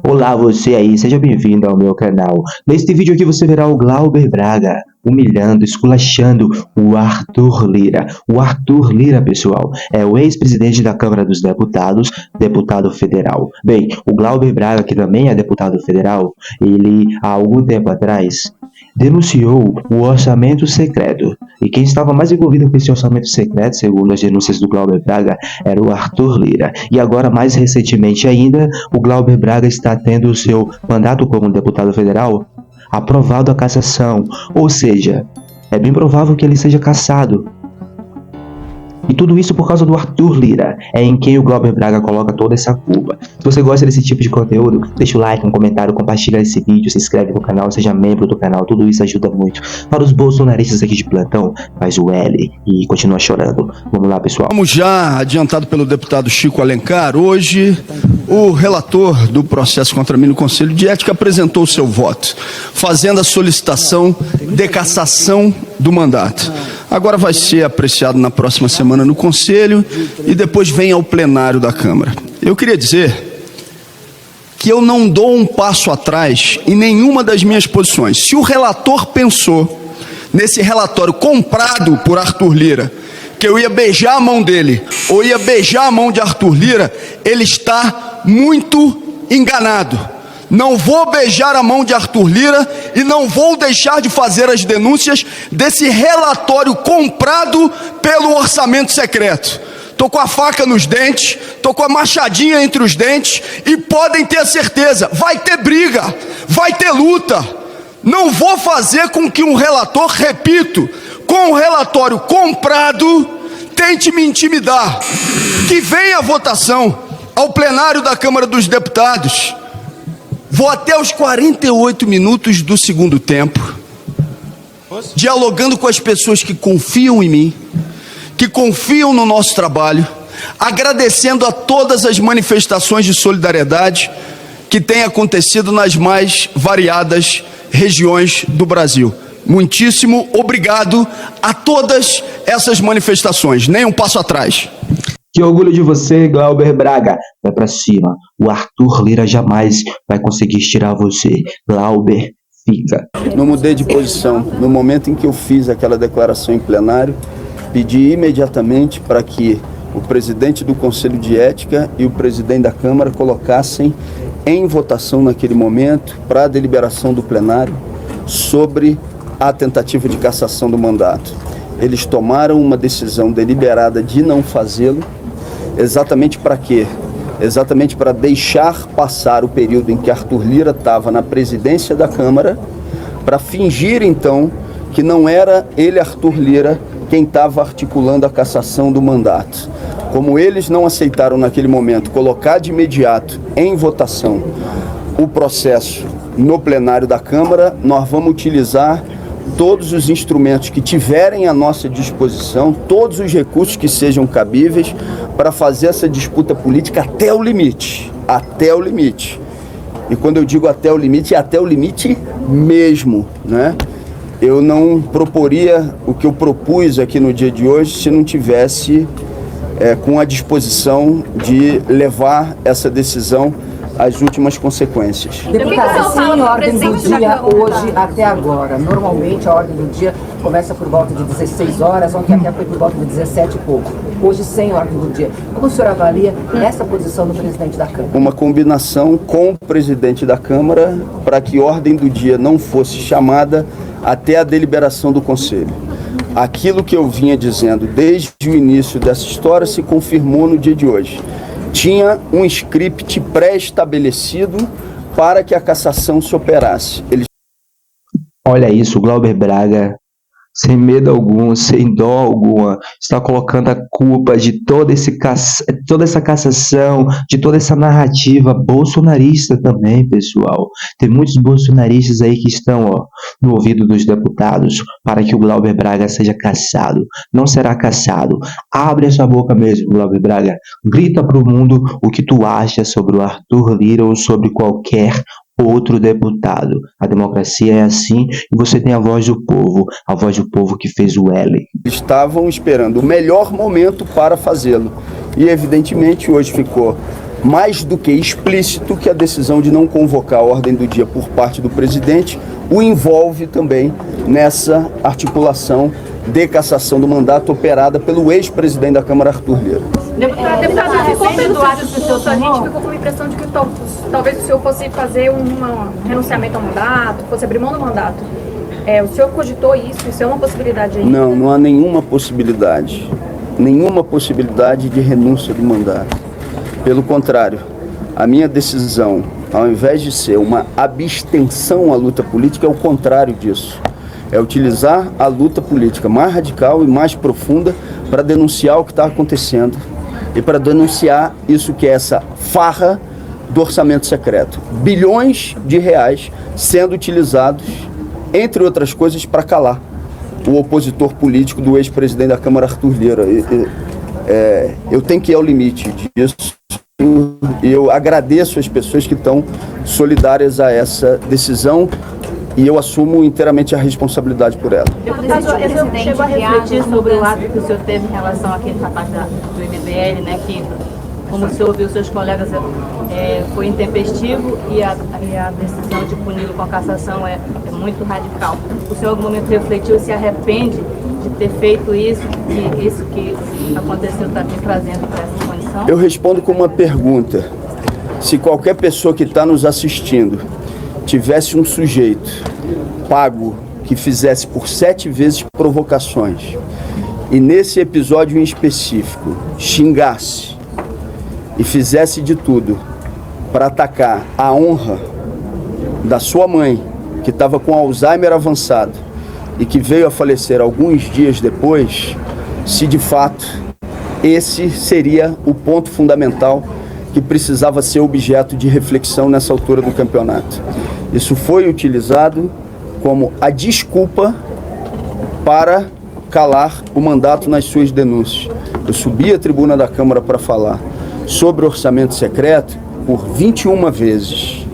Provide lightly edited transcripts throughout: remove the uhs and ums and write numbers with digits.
Olá você aí, seja bem-vindo ao meu canal. Neste vídeo aqui você verá o Glauber Braga humilhando, esculachando o Arthur Lira. O Arthur Lira, pessoal, é o ex-presidente da Câmara dos Deputados, deputado federal. Bem, o Glauber Braga, que também é deputado federal, ele, há algum tempo atrás, denunciou o orçamento secreto. E quem estava mais envolvido com esse orçamento secreto, segundo as denúncias do Glauber Braga, era o Arthur Lira. E agora, mais recentemente ainda, o Glauber Braga está tendo o seu mandato como deputado federal aprovado a cassação. Ou seja, é bem provável que ele seja cassado. E tudo isso por causa do Arthur Lira, é em quem o Glauber Braga coloca toda essa culpa. Se você gosta desse tipo de conteúdo, deixa o like, um comentário, compartilha esse vídeo, se inscreve no canal, seja membro do canal, tudo isso ajuda muito. Para os bolsonaristas aqui de plantão, faz o L e continua chorando. Vamos lá, pessoal. Como já adiantado pelo deputado Chico Alencar, hoje o relator do processo contra mim no Conselho de Ética apresentou o seu voto, fazendo a solicitação de cassação do mandato. Agora vai ser apreciado na próxima semana no Conselho e depois vem ao plenário da Câmara. Eu queria dizer que eu não dou um passo atrás em nenhuma das minhas posições. Se o relator pensou nesse relatório comprado por Arthur Lira que eu ia beijar a mão dele ou ia beijar a mão de Arthur Lira, ele está muito enganado. Não vou beijar a mão de Arthur Lira e não vou deixar de fazer as denúncias desse relatório comprado pelo orçamento secreto. Estou com a faca nos dentes, estou com a machadinha entre os dentes e podem ter certeza, vai ter briga, vai ter luta. Não vou fazer com que um relator, repito, com um relatório comprado, tente me intimidar. Que venha a votação ao plenário da Câmara dos Deputados. Vou até os 48 minutos do segundo tempo, dialogando com as pessoas que confiam em mim, que confiam no nosso trabalho, agradecendo a todas as manifestações de solidariedade que têm acontecido nas mais variadas regiões do Brasil. Muitíssimo obrigado a todas essas manifestações, nem um passo atrás. Que orgulho de você, Glauber Braga. Vai pra cima. O Arthur Lira jamais vai conseguir tirar você. Glauber, fica. Não mudei de posição. No momento em que eu fiz aquela declaração em plenário, pedi imediatamente para que o presidente do Conselho de Ética e o presidente da Câmara colocassem em votação naquele momento, para a deliberação do plenário, sobre a tentativa de cassação do mandato. Eles tomaram uma decisão deliberada de não fazê-lo. Exatamente para quê? Exatamente para deixar passar o período em que Arthur Lira estava na presidência da Câmara, para fingir então que não era ele, Arthur Lira, quem estava articulando a cassação do mandato. Como eles não aceitaram naquele momento colocar de imediato em votação o processo no plenário da Câmara, nós vamos utilizar todos os instrumentos que tiverem à nossa disposição, todos os recursos que sejam cabíveis para fazer essa disputa política até o limite. Até o limite. E quando eu digo até o limite, é até o limite mesmo, né? Eu não proporia o que eu propus aqui no dia de hoje se não tivesse com a disposição de levar essa decisão as últimas consequências. Deputado, sem ordem do dia hoje até agora. Normalmente a ordem do dia começa por volta de 16 horas, ontem até foi por volta de 17 e pouco. Hoje sem ordem do dia. Como o senhor avalia essa posição do presidente da Câmara? Uma combinação com o presidente da Câmara para que ordem do dia não fosse chamada até a deliberação do Conselho. Aquilo que eu vinha dizendo desde o início dessa história se confirmou no dia de hoje. Tinha um script pré-estabelecido para que a cassação se operasse. Olha isso, o Glauber Braga, sem medo algum, sem dó alguma, está colocando a culpa de toda essa cassação, de toda essa narrativa bolsonarista também, pessoal. Tem muitos bolsonaristas aí que estão no ouvido dos deputados para que o Glauber Braga seja cassado. Não será cassado. Abre essa boca mesmo, Glauber Braga. Grita para o mundo o que tu acha sobre o Arthur Lira ou sobre qualquer outro deputado. A democracia é assim e você tem a voz do povo que fez o L. Estavam esperando o melhor momento para fazê-lo e evidentemente hoje ficou mais do que explícito que a decisão de não convocar a ordem do dia por parte do presidente o envolve também nessa articulação de cassação do mandato operada pelo ex-presidente da Câmara, Arthur Lira. Deputado, ficou pelo ato do discurso, a gente ficou com a impressão de que talvez o senhor fosse fazer um renunciamento ao mandato, fosse abrir mão do mandato. O senhor cogitou isso? Isso é uma possibilidade ainda? Não há nenhuma possibilidade de renúncia do mandato. Pelo contrário, a minha decisão, ao invés de ser uma abstenção à luta política, é o contrário disso. É utilizar a luta política mais radical e mais profunda para denunciar o que está acontecendo e para denunciar isso que é essa farra do orçamento secreto. Bilhões de reais sendo utilizados, entre outras coisas, para calar o opositor político do ex-presidente da Câmara, Arthur Lira. Eu tenho que ir ao limite disso e eu agradeço as pessoas que estão solidárias a essa decisão e eu assumo inteiramente a responsabilidade por ela. Deputado, o senhor chegou a refletir sobre o ato que o senhor teve em relação àquele rapaz do MBL, né, que, como o senhor ouviu seus colegas, foi intempestivo e a decisão de puni-lo com a cassação é muito radical. O senhor, em algum momento, refletiu e se arrepende de ter feito isso, que isso que aconteceu está me trazendo para essa condição? Eu respondo com uma pergunta. Se qualquer pessoa que está nos assistindo tivesse um sujeito pago que fizesse por 7 vezes provocações e nesse episódio em específico xingasse e fizesse de tudo para atacar a honra da sua mãe, que estava com Alzheimer avançado e que veio a falecer alguns dias depois, se de fato esse seria o ponto fundamental que precisava ser objeto de reflexão nessa altura do campeonato. Isso foi utilizado como a desculpa para calar o mandato nas suas denúncias. Eu subi à tribuna da Câmara para falar sobre orçamento secreto por 21 vezes.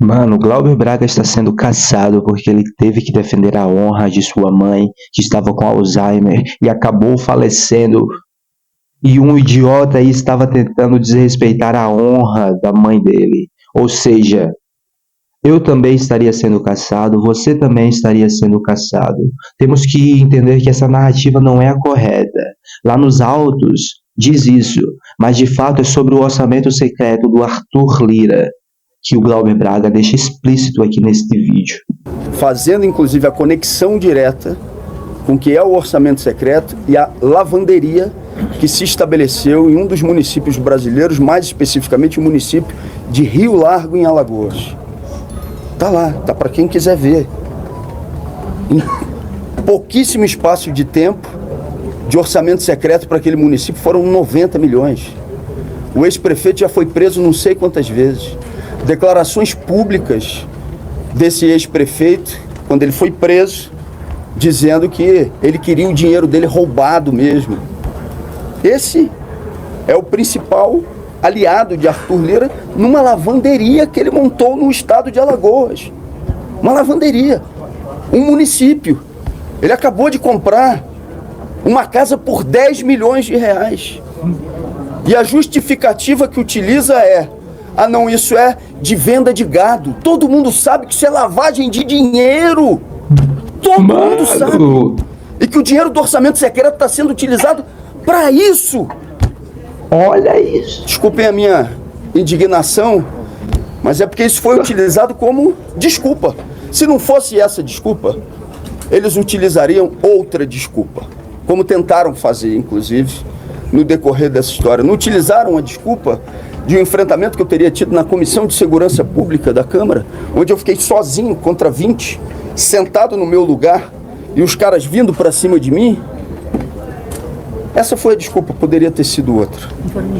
Mano, Glauber Braga está sendo caçado porque ele teve que defender a honra de sua mãe, que estava com Alzheimer e acabou falecendo. E um idiota aí estava tentando desrespeitar a honra da mãe dele. Ou seja, eu também estaria sendo caçado, você também estaria sendo caçado. Temos que entender que essa narrativa não é a correta. Lá nos autos diz isso, mas de fato é sobre o orçamento secreto do Arthur Lira, que o Glauber Braga deixa explícito aqui neste vídeo. Fazendo inclusive a conexão direta com o que é o orçamento secreto e a lavanderia que se estabeleceu em um dos municípios brasileiros, mais especificamente o município de Rio Largo, em Alagoas. Tá lá, tá para quem quiser ver. Em pouquíssimo espaço de tempo, de orçamento secreto para aquele município, foram 90 milhões. O ex-prefeito já foi preso não sei quantas vezes. Declarações públicas desse ex-prefeito, quando ele foi preso, dizendo que ele queria o dinheiro dele roubado mesmo. Esse é o principal aliado de Arthur Lira numa lavanderia que ele montou no estado de Alagoas. Uma lavanderia, um município. Ele acabou de comprar uma casa por 10 milhões de reais. E a justificativa que utiliza é: ah não, isso é de venda de gado. Todo mundo sabe que isso é lavagem de dinheiro. Todo mundo sabe. E que o dinheiro do orçamento secreto está sendo utilizado para isso. Olha isso. Desculpem a minha indignação, mas é porque isso foi utilizado como desculpa. Se não fosse essa desculpa, eles utilizariam outra desculpa, como tentaram fazer, inclusive, no decorrer dessa história. Não utilizaram a desculpa de um enfrentamento que eu teria tido na Comissão de Segurança Pública da Câmara, onde eu fiquei sozinho contra 20, sentado no meu lugar, e os caras vindo para cima de mim. Essa foi a desculpa, poderia ter sido outra.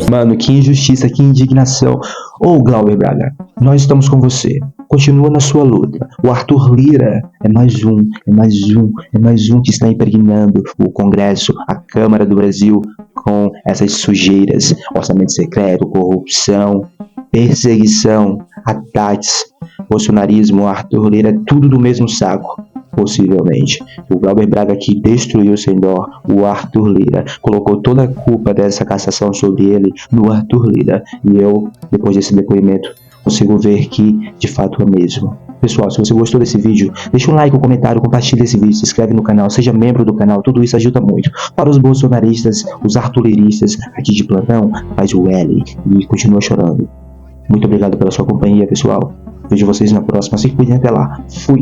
Mano, que injustiça, que indignação. Ô, Glauber Braga, nós estamos com você. Continua na sua luta. O Arthur Lira é mais um que está impregnando o Congresso, a Câmara do Brasil, com essas sujeiras, orçamento secreto, corrupção, perseguição, ataques, bolsonarismo, Arthur Lira, é tudo do mesmo saco. possivelmente. O Glauber Braga aqui destruiu sem dó o Arthur Lira, colocou toda a culpa dessa cassação sobre ele no Arthur Lira, e eu, depois desse depoimento, consigo ver que de fato é mesmo. Pessoal, se você gostou desse vídeo, deixa um like, um comentário, compartilha esse vídeo, se inscreve no canal, seja membro do canal, tudo isso ajuda muito. Para os bolsonaristas, os artuliristas aqui de plantão, faz o L e continua chorando. Muito obrigado pela sua companhia, pessoal. Vejo vocês na próxima, se cuidem até lá. Fui!